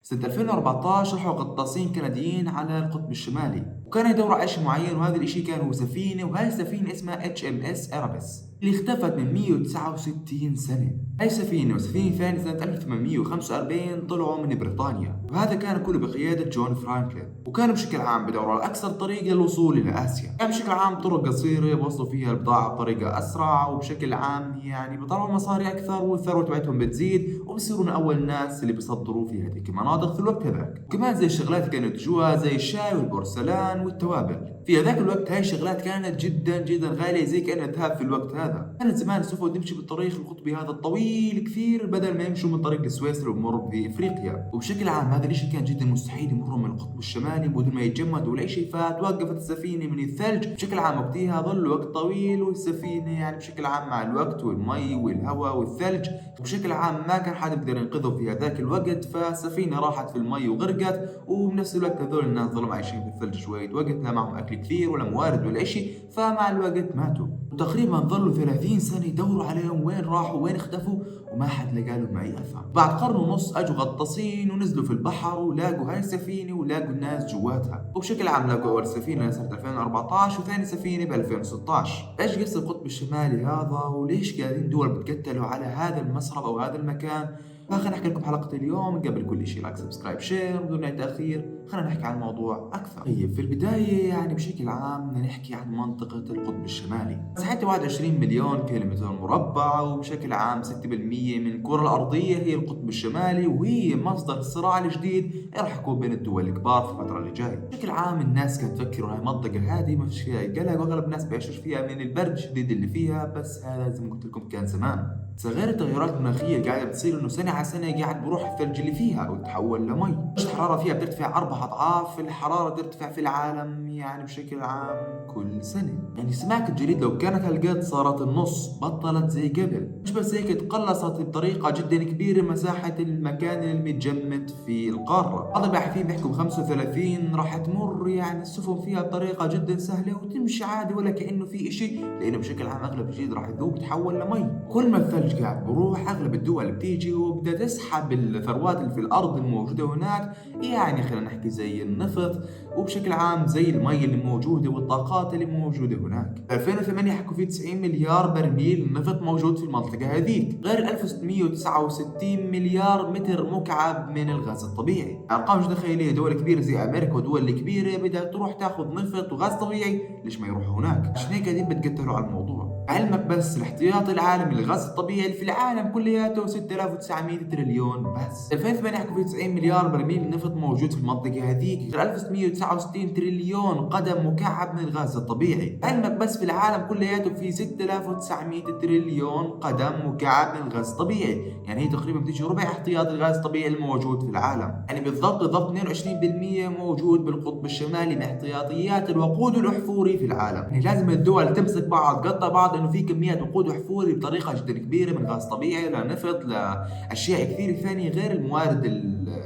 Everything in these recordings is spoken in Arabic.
سنة 2014 راحوا غطاسين كنديين على القطب الشمالي، وكان يدوروا على شيء معين، وهذا الشيء كان هو سفينة، وهاي السفينة اسمها HMS إيرابس اللي اختفت من 169 سنة. هاي السفينة وسفينة ثانية سنة 1845 طلعوا من بريطانيا، وهذا كان كله بقيادة جون فرانكلين، وكانوا بشكل عام بدوروا على أكثر طريق للوصول إلى آسيا. يعني بشكل عام طرق قصيرة بوصلوا فيها البضاعة بطريقة أسرع، وبشكل عام يعني بيطلعوا مصاري أكثر، والثروة تبعتهم بتزيد، وبصيروا من أول الناس اللي بيصدروا في هذيك المناطق في الوقت هذاك. وكمان زي الشغلات اللي كانوا ينتجوها زي الشاي والبورسلان والتوابل، في هذاك الوقت هاي الشغلات كانت جدا جدا غالية، زي كأنها ذهب في الوقت هذا. كانت زمان السفن تمشي بالطريق القطبي هذا الطويل كثير، بدل ما يمشوا من طريق السويس اللي بمر بافريقيا. وبشكل عام هذا الشيء كان جدا مستحيل يمروا من القطب الشمالي بدون ما يتجمدوا ولا شيء، فتوقفت السفينة من الثلج. بشكل عام وقتها ظل وقت طويل، والسفينة يعني بشكل عام مع الوقت والمي والهواء والثلج وبشكل عام ما كان حدا بيقدر ينقذه في هذاك الوقت، فالسفينة راحت في المي وغرقت. وبنفس الوقت هذول الناس ظلوا عايشين في الثلج شوية وقت، لا معهم أكل كثير ولا موارد ولا شيء، فمع الوقت ماتوا. وتقريبا ظلوا 30 سنة يدوروا عليهم وين راحوا وين اختفوا، وما حد لقى لهم أي أثر. بعد قرن ونص أجوا غطاسين ونزلوا في البحر ولاقوا هاي السفينة ولاقوا الناس جواتها. وبشكل عام لاقوا أول سفينة سنة 2014 وثاني سفينة ب 2016. إيش قصة القطب الشمالي هذا، وليش قاعدين دول بتقتلوا على هذا المسرب أو هذا المكان؟ فخلينا نحكي لكم حلقة اليوم. قبل كل شيء لايك سبسكرايب شير بدون أي تأخير، خلينا نحكي عن الموضوع أكثر. طيب في البداية يعني بشكل عام بدنا نحكي عن منطقة القطب الشمالي. مساحتها 21 مليون كيلومتر مربع، وبشكل عام 6% من الكرة الأرضية هي القطب الشمالي، وهي مصدر الصراع الجديد اللي راح يكون بين الدول الكبار في الفترة اللي جاية. بشكل عام الناس كانت تفكر هاي المنطقة هذه ما فيش فيها قلق، وأغلب الناس بيعيشوا فيها من البرد الشديد اللي فيها، بس هذا زي ما قلت لكم كان زمان. غير التغيرات المناخية اللي قاعدة بتصير، إنه سنة على سنة قاعد بروح الثلج اللي فيها وتتحول لمي. الحرارة فيها بترتفع 4 أضعاف الحرارة ترتفع في العالم يعني بشكل عام كل سنة. يعني سماك الجليد لو كانت هالقد صارت النص، بطلت زي قبل. مش بس هيك، تقلصت بطريقة جدا كبيرة مساحة المكان اللي متجمد في القارة. بعض الباحثين بيحكوا ب 35 راح تمر يعني السفن فيها بطريقة جدا سهلة وتمشي عادي ولا كأنه في إشي، لأنه بشكل عام أغلب الجليد راح يذوب يتحول لمي. كل ما الثلج قاعد بروح أغلب الدول اللي بتيجي وبدها تسحب الثروات اللي في الأرض الموجودة هناك، يعني خلينا نحكي زي النفط، وبشكل عام زي المي اللي موجودة والطاقات اللي موجودة هناك. 2008 حكوا في 90 مليار برميل نفط موجود في المنطقة هذيك، غير 1669 مليار متر مكعب من الغاز الطبيعي. أرقام جدا خيالية. دول كبيرة زي أمريكا ودول كبيرة بدها تروح تاخذ نفط وغاز طبيعي، ليش ما يروحوا هناك؟ عشان هيك قاعدين بتقتلوا على الموضوع. علمك بس الاحتياطي العالمي للغاز الطبيعي اللي في العالم كلياته 6900 تريليون بس. 2008 حكوا في 90 مليار برميل نفط موجود في المنطقة هذيك، 1669 تريليون قدم مكعب من الغاز الطبيعي. علمك بس في العالم كلياته في 6900 تريليون قدم مكعب من الغاز الطبيعي، يعني هي تقريبا بتيجي ربع احتياطي الغاز الطبيعي الموجود في العالم. يعني بالضبط 22% موجود بالقطب الشمالي من احتياطيات الوقود الأحفوري في العالم. يعني لازم الدول تمسك بعض تقطع بعض، انه في كميات وقود احفوري بطريقه جدا كبيره من غاز طبيعي لنفط لاشياء كثير ثانيه غير الموارد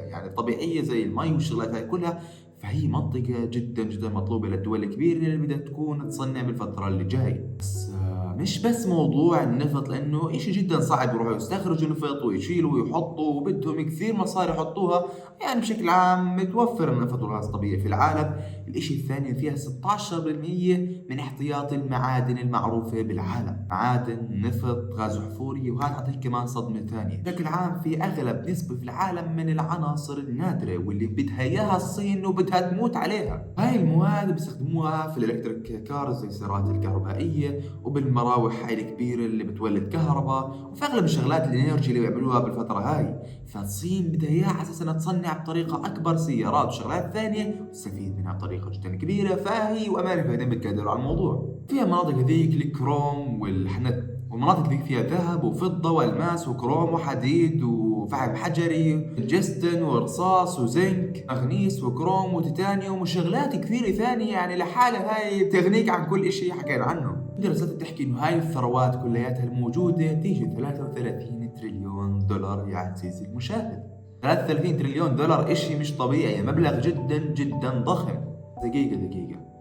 يعني الطبيعيه زي المي والشغلات هاي كلها. فهي منطقه جدا جدا مطلوبه للدول الكبيره اللي بدها تكون تصنع بالفتره اللي جاي. بس مش بس موضوع النفط، لانه اشي جدا صعب يروحوا يستخرجوا نفط ويشيلوا ويحطوا، وبدهم كثير مصاري يحطوها. يعني بشكل عام متوفر النفط والغاز الطبيعي في العالم. الاشي الثاني فيها 16% من احتياطي المعادن المعروفة بالعالم، معادن نفط غاز احفوري. وهذا حطيك كمان صدمة ثانية، بشكل عام في اغلب نسبة في العالم من العناصر النادرة واللي بدها اياها الصين وبدها تموت عليها. هاي المواد بيستخدموها في الالكتريك كارز زي السيارات الكهربائية، وبالمراوح هاي الكبيرة اللي بتولد كهرباء، وفي اغلب الشغلات الانرجي اللي بيعملوها بالفترة هاي. فالصين بدها اياها على اساس انها تصنع بطريقة اكبر سيارات وشغلات ثانية وتستفيد منها بطريقة جدا كبيرة. فهي وامريكا هذين بتقدروا على الموضوع. فيها مناطق هذيك الكروم والحنت، والمناطق ذيك فيها ذهب وفضة والماس وكروم وحديد وفحم حجري، جستن ورصاص وزنك مغنيس وكروم وتيتانيوم وشغلات كثيرة ثانية. يعني لحالها هاي تغنيك عن كل اشي حكينا عنه. دراسات بتحكي انه هاي الثروات كلياتها الموجودة تيجي 33 تريليون دولار يا عزيزي المشاهد. 33 تريليون دولار اشي مش طبيعي، مبلغ جدا جدا ضخم. دقيقة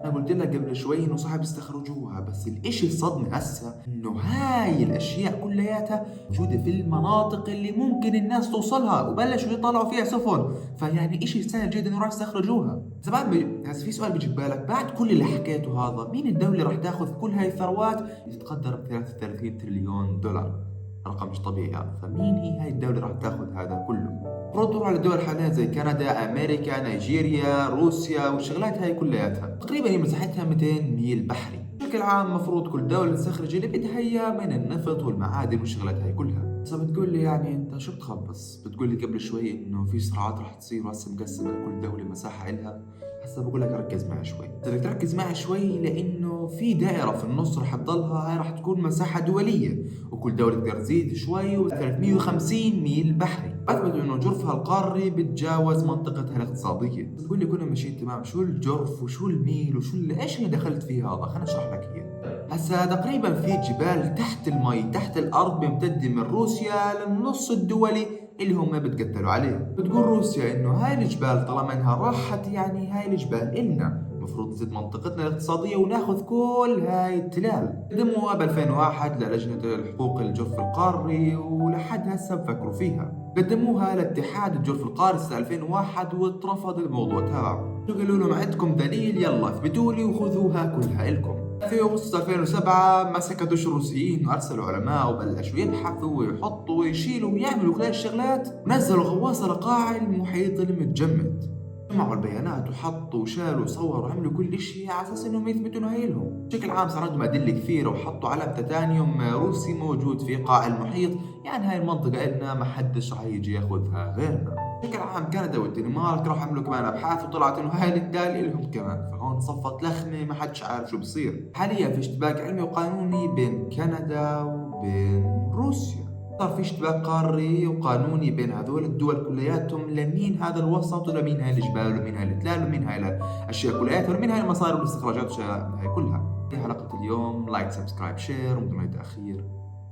انا قلت لك قبل شوي انه صعب يستخرجوها، بس الاشي الصدمة هسه انه هاي الاشياء كلياتها موجودة في المناطق اللي ممكن الناس توصلها، وبلشوا يطلعوا فيها سفن، فيعني اشي سهل جدا انه راح يستخرجوها. زمان هسه في سؤال بيجي ببالك، بعد كل اللي حكيته هذا مين الدولة اللي راح تاخذ كل هاي الثروات اللي تتقدر ب 33 تريليون دولار؟ رقم مش طبيعي هذا. فمين هي هاي الدولة اللي راح تاخذ هذا كله؟ ردوا على دول حاليا زي كندا، امريكا، نيجيريا، روسيا والشغلات هاي كلياتها. تقريبا هي مساحتها 200 ميل بحري. بشكل عام مفروض كل دولة تستخرج اللي بدها اياه من النفط والمعادن والشغلات هاي كلها. بس بتقول لي يعني انت شو بتخبص؟ بتقول لي قبل شوي انه في صراعات راح تصير وهسه مقسمة لكل دولة مساحة إلها. هسه بقول لك ركز معي شوي. بدك تركز معي شوي لانه في دائرة في النص راح تضلها، هاي راح تكون مساحة دولية، وكل دولة تقدر تزيد شوي، و350 ميل بحري. اثبتوا انه جرفها القاري بتجاوز منطقتها الاقتصادية. بتقول لي كل ماشيين تمام، شو الجرف وشو الميل وشو ايش اللي دخلت فيه هذا؟ خليني اشرح لك اياه. هسا تقريبا في جبال تحت المي تحت الارض بيمتد من روسيا للنص الدولي اللي هم بتقتلوا عليه. بتقول روسيا انه هاي الجبال طالما انها راحت يعني هاي الجبال إلنا، المفروض نزيد منطقتنا الاقتصادية وناخذ كل هاي التلال. قدموها ب 2001 للجنة الحقوق الجرف القاري، ولحد هسه بفكروا فيها. قدموها لاتحاد الجرف القاري سنة 2001 واترفض الموضوع تبعه. قالوا لهم عندكم دليل؟ يلا اثبتوا لي وخذوها كلها إلكم. في أغسطس 2007 مسكوا الروسيين وأرسلوا علماء وبلشوا يبحثوا ويحطوا ويشيلوا ويعملوا كل الشغلات، ونزلوا غواصة لقاع المحيط المتجمد. جمعوا البيانات وحطوا وشالوا وصوروا وعملوا كل شيء على اساس انهم يثبتوا انه هي لهم. بشكل عام صار عندهم ادله كثيره، وحطوا علم تيتانيوم روسي موجود في قاع المحيط، يعني هاي المنطقه إلنا ما حدش راح يجي ياخذها غيرنا. بشكل عام كندا والدنمارك راح عملوا كمان ابحاث وطلعت انه هاي الداله لهم كمان، فهون صفت لخمه ما حدش عارف شو بصير. حاليا في اشتباك علمي وقانوني بين كندا وبين روسيا. صار في اشتباك قاري وقانوني بين هذول الدول كلياتهم، لمين هذا الوسط ولمين هاي الجبال ولمين هاي التلال ولمين هاي الاشياء كلياتها ولمين هاي المصاري والاستخراجات والاشياء هاي كلها. في حلقة اليوم لايك سبسكرايب شير، ومن غير تأخير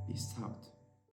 بيس اوت.